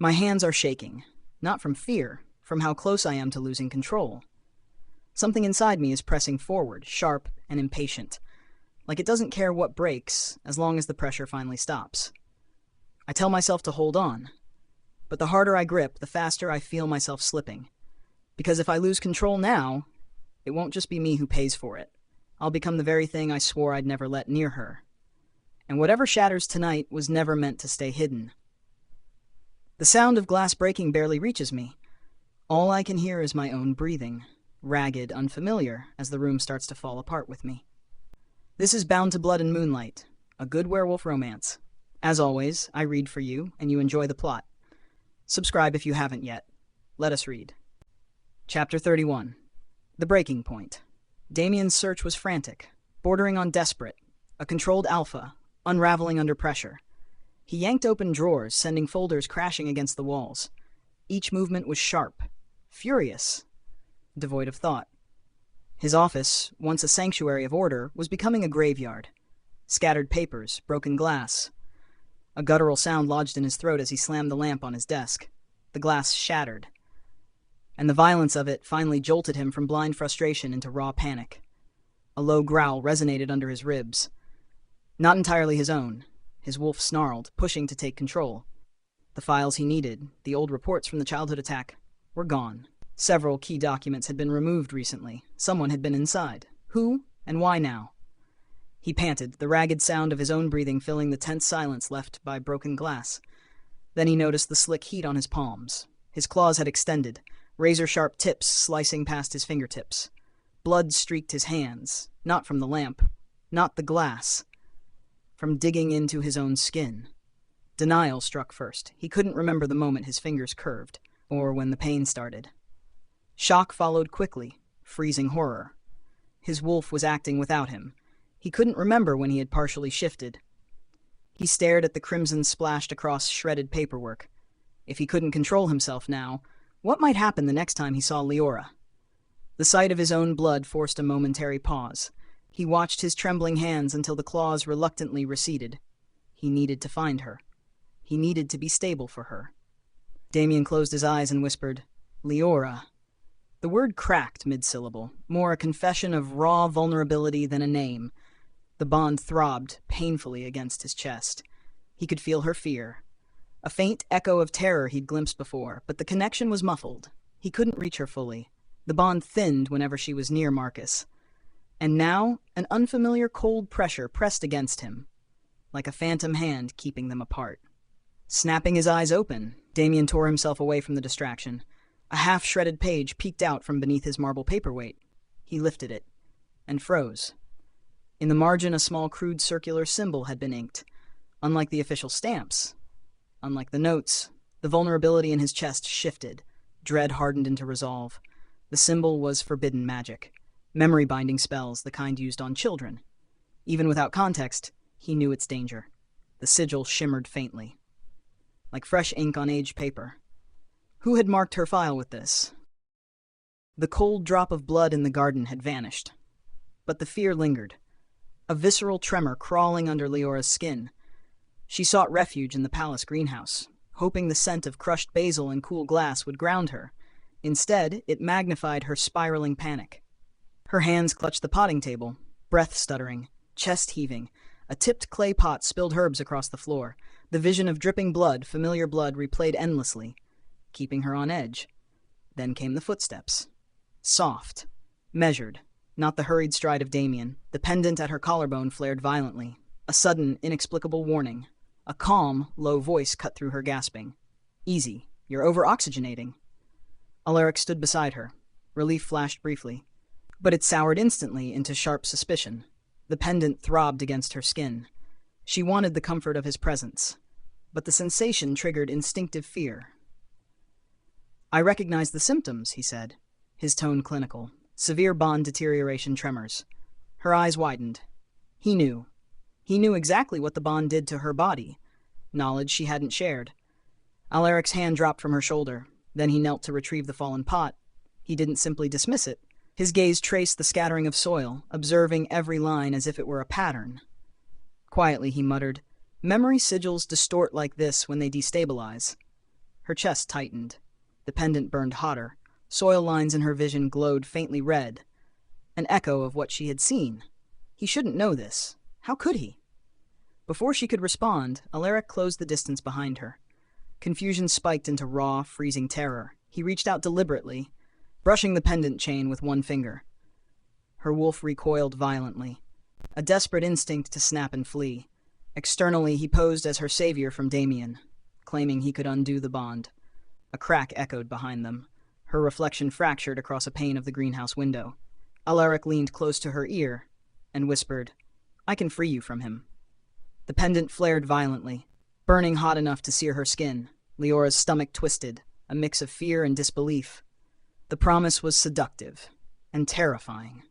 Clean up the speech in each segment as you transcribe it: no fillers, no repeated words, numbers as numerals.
My hands are shaking, not from fear, from how close I am to losing control. Something inside me is pressing forward, sharp and impatient, like it doesn't care what breaks as long as the pressure finally stops. I tell myself to hold on, but the harder I grip, the faster I feel myself slipping. Because if I lose control now, it won't just be me who pays for it. I'll become the very thing I swore I'd never let near her. And whatever shatters tonight was never meant to stay hidden. The sound of glass breaking barely reaches me. All I can hear is my own breathing, ragged, unfamiliar, as the room starts to fall apart with me. This is Bound to Blood and Moonlight, a good werewolf romance. As always, I read for you, and you enjoy the plot. Subscribe if you haven't yet. Let us read. Chapter 31. The Breaking Point. Damien's search was frantic, bordering on desperate, a controlled alpha, unraveling under pressure. He yanked open drawers, sending folders crashing against the walls. Each movement was sharp, furious, devoid of thought. His office, once a sanctuary of order, was becoming a graveyard. Scattered papers, broken glass. A guttural sound lodged in his throat as he slammed the lamp on his desk. The glass shattered, and the violence of it finally jolted him from blind frustration into raw panic. A low growl resonated under his ribs. Not entirely his own. His wolf snarled, pushing to take control. The files he needed, the old reports from the childhood attack, were gone. Several key documents had been removed recently. Someone had been inside. Who, and why now? He panted, the ragged sound of his own breathing filling the tense silence left by broken glass. Then he noticed the slick heat on his palms. His claws had extended, razor-sharp tips slicing past his fingertips. Blood streaked his hands, not from the lamp, not the glass, from digging into his own skin. Denial struck first. He couldn't remember the moment his fingers curved, or when the pain started. Shock followed quickly, freezing horror. His wolf was acting without him. He couldn't remember when he had partially shifted. He stared at the crimson splashed across shredded paperwork. If he couldn't control himself now, what might happen the next time he saw Leora? The sight of his own blood forced a momentary pause. He watched his trembling hands until the claws reluctantly receded. He needed to find her. He needed to be stable for her. Damien closed his eyes and whispered, "Leora." The word cracked mid-syllable, more a confession of raw vulnerability than a name. The bond throbbed painfully against his chest. He could feel her fear. A faint echo of terror he'd glimpsed before, but the connection was muffled. He couldn't reach her fully. The bond thinned whenever she was near Marcus. And now, an unfamiliar cold pressure pressed against him, like a phantom hand keeping them apart. Snapping his eyes open, Damien tore himself away from the distraction. A half-shredded page peeked out from beneath his marble paperweight. He lifted it, and froze. In the margin, a small crude circular symbol had been inked. Unlike the official stamps, unlike the notes, the vulnerability in his chest shifted. Dread hardened into resolve. The symbol was forbidden magic. Memory-binding spells, the kind used on children. Even without context, he knew its danger. The sigil shimmered faintly, like fresh ink on aged paper. Who had marked her file with this? The cold drop of blood in the garden had vanished. But the fear lingered. A visceral tremor crawling under Leora's skin. She sought refuge in the palace greenhouse, hoping the scent of crushed basil and cool glass would ground her. Instead, it magnified her spiraling panic. Her hands clutched the potting table, breath stuttering, chest heaving. A tipped clay pot spilled herbs across the floor. The vision of dripping blood, familiar blood, replayed endlessly, keeping her on edge. Then came the footsteps. Soft, measured, not the hurried stride of Damien. The pendant at her collarbone flared violently. A sudden, inexplicable warning. A calm, low voice cut through her gasping. "Easy, you're over-oxygenating." Alaric stood beside her. Relief flashed briefly, but it soured instantly into sharp suspicion. The pendant throbbed against her skin. She wanted the comfort of his presence, but the sensation triggered instinctive fear. "I recognize the symptoms," he said, his tone clinical. Severe bond deterioration tremors. Her eyes widened. He knew. He knew exactly what the bond did to her body, knowledge she hadn't shared. Alaric's hand dropped from her shoulder. Then he knelt to retrieve the fallen pot. He didn't simply dismiss it. His gaze traced the scattering of soil, observing every line as if it were a pattern. Quietly he muttered, "Memory sigils distort like this when they destabilize." Her chest tightened. The pendant burned hotter. Soil lines in her vision glowed faintly red. An echo of what she had seen. He shouldn't know this. How could he? Before she could respond, Alaric closed the distance behind her. Confusion spiked into raw, freezing terror. He reached out deliberately, brushing the pendant chain with one finger. Her wolf recoiled violently, a desperate instinct to snap and flee. Externally, he posed as her savior from Damien, claiming he could undo the bond. A crack echoed behind them. Her reflection fractured across a pane of the greenhouse window. Alaric leaned close to her ear and whispered, "I can free you from him." The pendant flared violently, burning hot enough to sear her skin. Leora's stomach twisted, a mix of fear and disbelief. The promise was seductive and terrifying.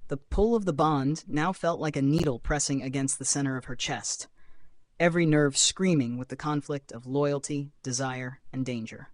The pull of the bond now felt like a needle pressing against the center of her chest, every nerve screaming with the conflict of loyalty, desire, and danger.